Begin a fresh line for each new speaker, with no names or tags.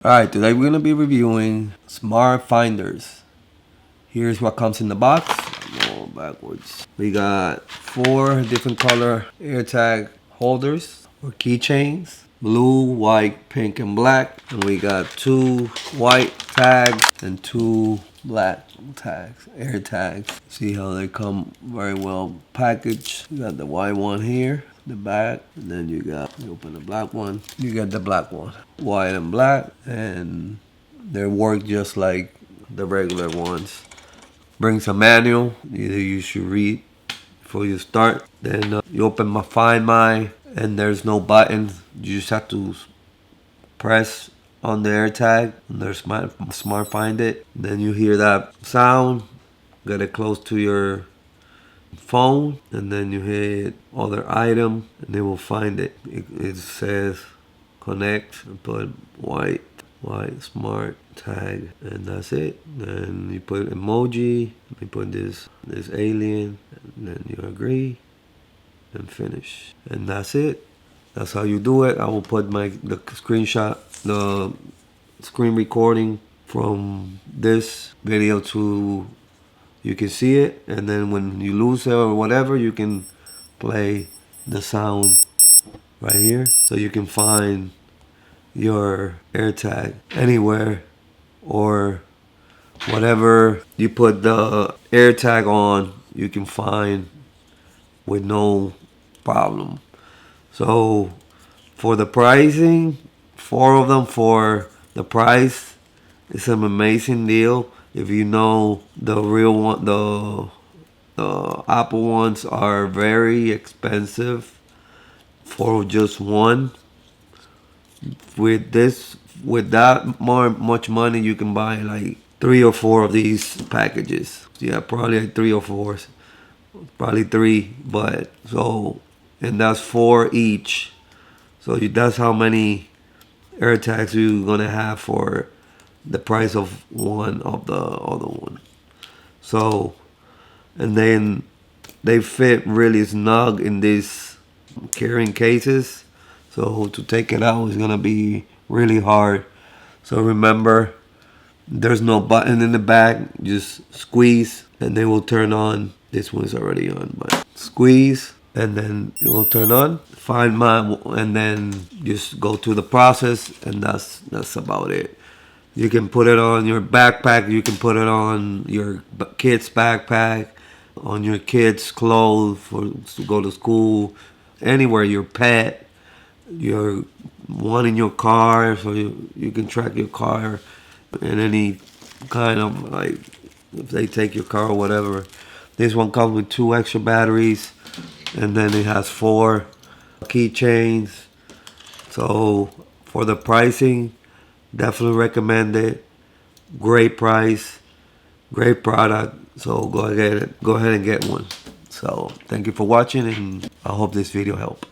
Alright, today we're going to be reviewing smart finders. Here's what comes in the box. Go backwards. We got 4 different color AirTag holders or keychains. Blue, white, pink, and black. And we got 2 white tags and 2 black tags, AirTags. See how they come very well packaged. You got the white one here, the back, and then you open the black one, you get the black one, white and black, and they work just like the regular ones. Brings a manual, either you should read before you start. Then you open my Find My, and there's no button. You just have to press on the AirTag and there's smart find it. Then you hear that sound, get it close to your phone, and then you hit other item and they will find it. It says connect and put white smart tag, and that's it. Then you put emoji, you put this alien, and then you agree and finish, and that's it. That's how you do it. I will put the screenshot, the screen recording from this video to you can see it, and then when you lose it or whatever, you can play the sound right here, so you can find your AirTag anywhere, or whatever you put the AirTag on, you can find with no problem. So for the pricing, 4 of them for the price, it's an amazing deal. If you know the real one, the Apple ones are very expensive for just one. With that much money, you can buy like 3 or 4 of these packages. Yeah, probably like 3 or 4, probably 3. But so, and that's 4 each. So that's how many AirTags you're gonna have for the price of one of the other one. So, and then they fit really snug in these carrying cases. So to take it out is gonna be really hard. So remember, there's no button in the back. Just squeeze and they will turn on. This one's already on, but squeeze and then it will turn on. Find My, and then just go through the process, and that's about it. You can put it on your backpack. You can put it on your kid's backpack, on your kid's clothes to go to school, anywhere. Your pet, your one in your car, so you can track your car in any kind of, like, if they take your car or whatever. This one comes with 2 extra batteries, and then it has 4 keychains. So for the pricing, definitely recommend it. Great price, great product. So go ahead and get one. So thank you for watching, and I hope this video helped.